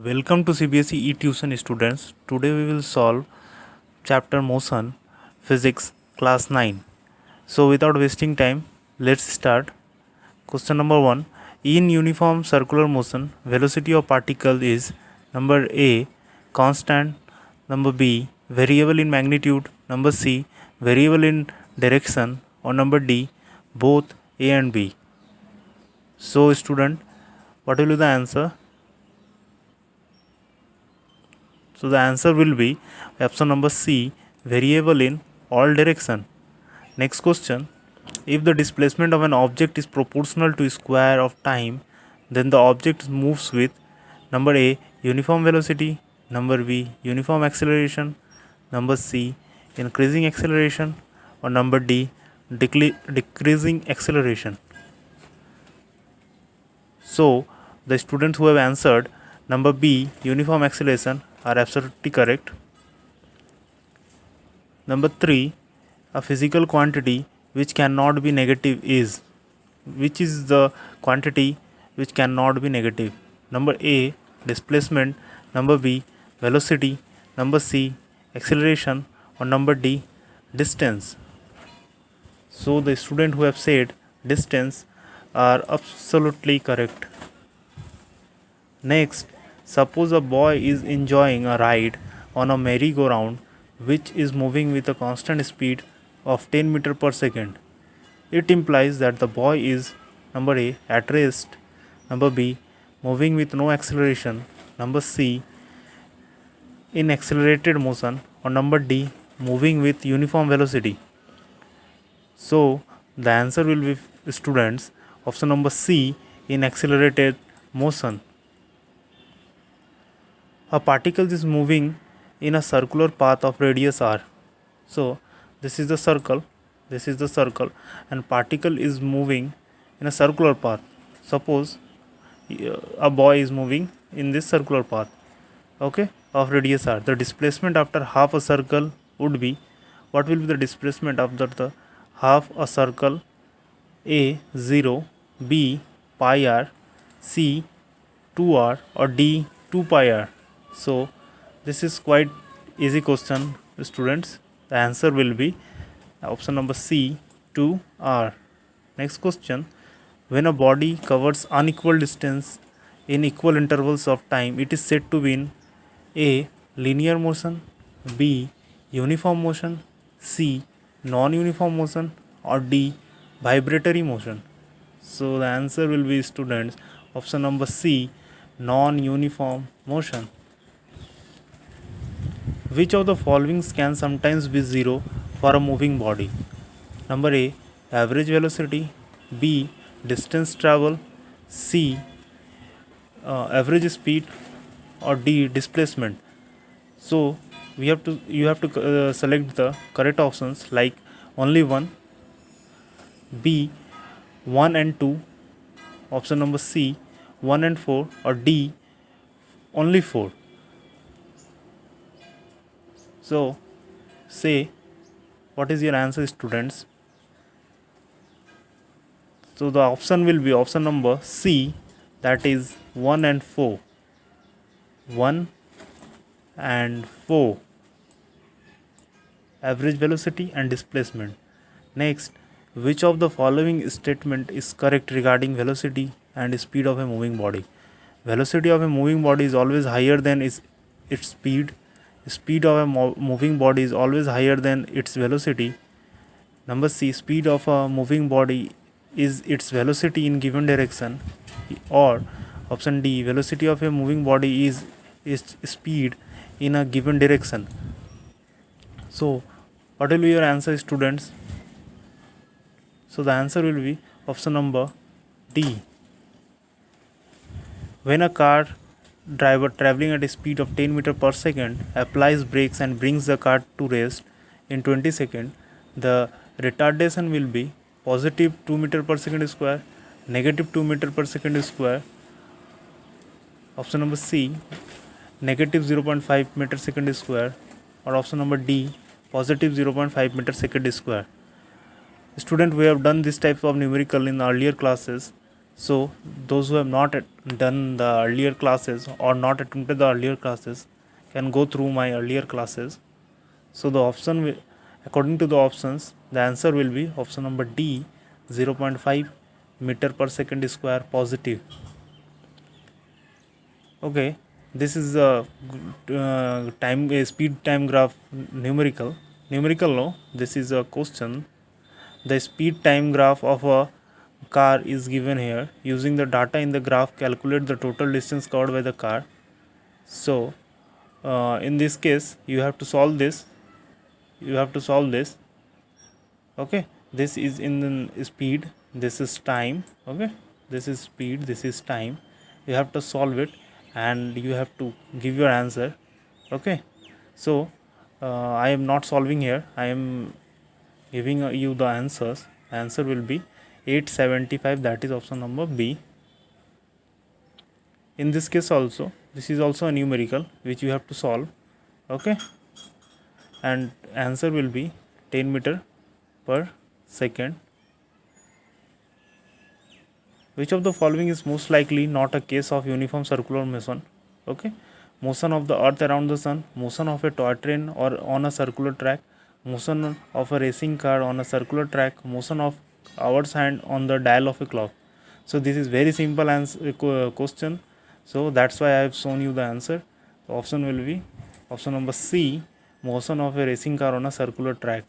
Welcome to CBSE e-tuition students. Today we will solve chapter motion physics class 9. So without wasting time, let's start. Question number 1. In uniform circular motion, velocity of particle is number A constant, number B variable in magnitude, number C variable in direction, or number D both A and B. So student, what will be the answer? So the answer will be option number C, variable in all direction. Next question. If the displacement of an object is proportional to square of time, then the object moves with number A, uniform velocity, number B, uniform acceleration, number C, increasing acceleration, or number D, decreasing acceleration. So the students who have answered number B, uniform acceleration, are absolutely correct. Number 3, a physical quantity which cannot be negative is, which is the quantity which cannot be negative? Number A, displacement, number B, velocity, number C, acceleration, or number D, distance. So the student who have said distance are absolutely correct. Next, suppose a boy is enjoying a ride on a merry-go-round which is moving with a constant speed of 10 meter per second. It implies that the boy is number A, at rest, number B, moving with no acceleration, number C, in accelerated motion, or number D, moving with uniform velocity. So the answer will be, students, option number C, in accelerated motion. A particle is moving in a circular path of radius r. So this is the circle, and particle is moving in a circular path. Suppose a boy is moving in this circular path, okay, of radius r. The displacement after half a circle would be, what will be the displacement after the half a circle? A 0, B pi r, C 2r, or D 2 pi r. So this is quite easy question, students. The answer will be option number C, 2r. Next question. When a body covers unequal distance in equal intervals of time, it is said to be in A, linear motion, B, uniform motion, C, non-uniform motion, or D, vibratory motion. So the answer will be, students, option number C, non-uniform motion. Which of the following can sometimes be zero for a moving body? Number A, average velocity, B, distance travel, C, average speed, or D, displacement. So you have to select the correct options, like only one, B, 1 and 2, option number C, 1 and 4, or D, only 4. So say what is your answer, students? So the option will be option number C, that is 1 and 4. 1 and 4, average velocity and displacement. Next, which of the following statement is correct regarding velocity and speed of a moving body? Velocity of a moving body is always higher than its speed. Speed of a moving body is always higher than its velocity. Number C, speed of a moving body is its velocity in given direction. Or option D, velocity of a moving body is its speed in a given direction. So what will be your answer, students? So the answer will be option number D. When a car driver traveling at a speed of 10 meter per second applies brakes and brings the car to rest in 20 seconds, the retardation will be positive 2 meter per second square, negative 2 meter per second square. Option number C, negative 0.5 meter second square, or option number D, positive 0.5 meter second square. Student, we have done this type of numerical in earlier classes, So those who have not done the earlier classes or not attempted the earlier classes can go through my earlier classes. So the option according to the options, the answer will be option number D, 0.5 meter per second square positive. Okay, this is a speed time graph numerical no, this is a question. The speed time graph of a car is given here. Using the data in the graph, calculate the total distance covered by the car. So in this case you have to solve this. Okay, this is in speed, this is time. Okay, this is speed, this is time. You have to solve it and you have to give your answer. Okay, so I am not solving here, I am giving you the answers. Answer will be 875, that is option number B. In this case also, this is also a numerical which you have to solve. Okay, and answer will be 10 meter per second. Which of the following is most likely not a case of uniform circular motion? Okay, motion of the earth around the sun, motion of a toy train or on a circular track, motion of a racing car on a circular track, motion of hour's hand on the dial of a clock. So this is very simple question, so that's why I have shown you the answer. The option will be option number C, motion of a racing car on a circular track.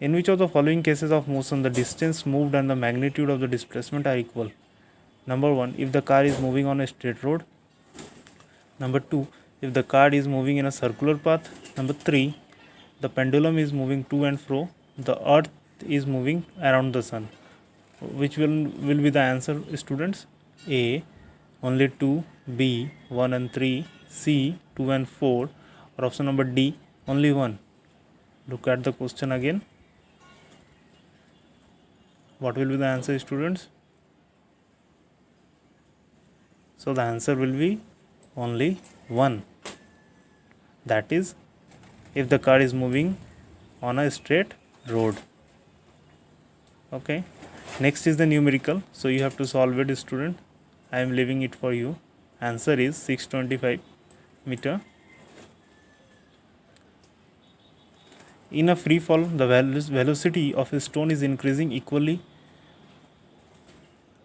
In which of the following cases of motion the distance moved and the magnitude of the displacement are equal? Number 1, if the car is moving on a straight road. Number 2, if the car is moving in a circular path. Number 3, the pendulum is moving to and fro. The earth is moving around the sun. Which will be the answer, students? A, only 2, B, 1 and 3, C, 2 and 4, or option number D, only 1. Look at the question again. What will be the answer, students? So the answer will be only 1. That is, if the car is moving on a straight road. Okay, next is the numerical, so you have to solve it, student. I am leaving it for you. Answer is 625 meter. In a free fall, the velocity of a stone is increasing equally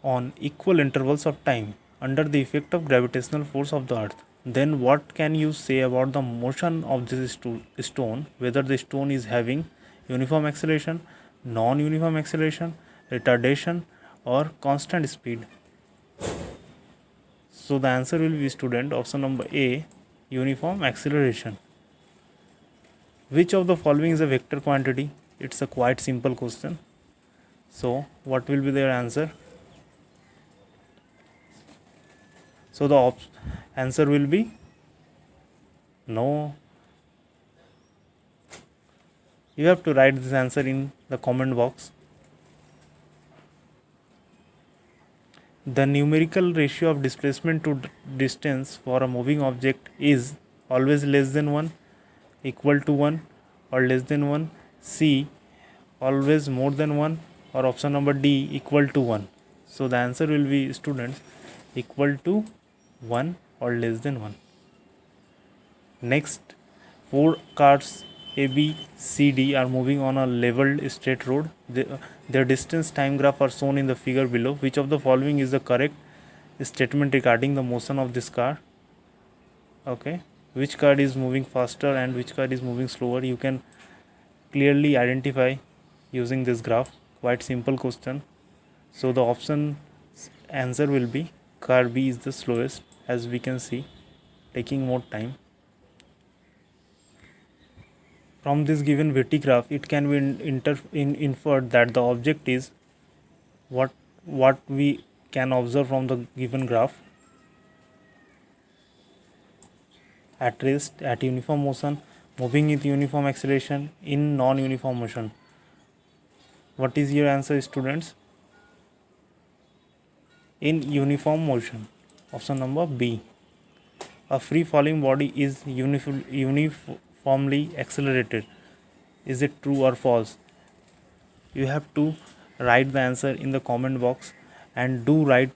on equal intervals of time under the effect of gravitational force of the earth. Then what can you say about the motion of this stone, whether the stone is having uniform acceleration, non-uniform acceleration, retardation, or constant speed? So the answer will be, student, option number A, uniform acceleration. Which of the following is a vector quantity? It's a quite simple question. So what will be their answer? So the answer will be no. You have to write this answer in the comment box. The numerical ratio of displacement to distance for a moving object is always less than 1, equal to 1, or less than 1. C, always more than 1, or option number D, equal to 1. So the answer will be, students, equal to 1 or less than 1. Next, 4 cars A, B, C, D are moving on a leveled straight road. Their distance time graph are shown in the figure below. Which of the following is the correct statement regarding the motion of this car? Okay, which car is moving faster and which car is moving slower? You can clearly identify using this graph. Quite simple question. So the option answer will be car B is the slowest, as we can see, taking more time. From this given VT graph, it can be inferred that the object is what we can observe from the given graph: at rest, at uniform motion, moving with uniform acceleration, in non-uniform motion. What is your answer, students? In uniform motion, option number B. A free falling body is uniformly accelerated. Is it true or false? You have to write the answer in the comment box, and do write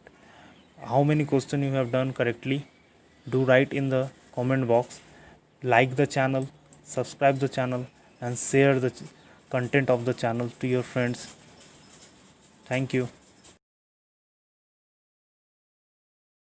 how many questions you have done correctly. Do write in the comment box. Like the channel, subscribe the channel, and share the content of the channel to your friends. Thank you.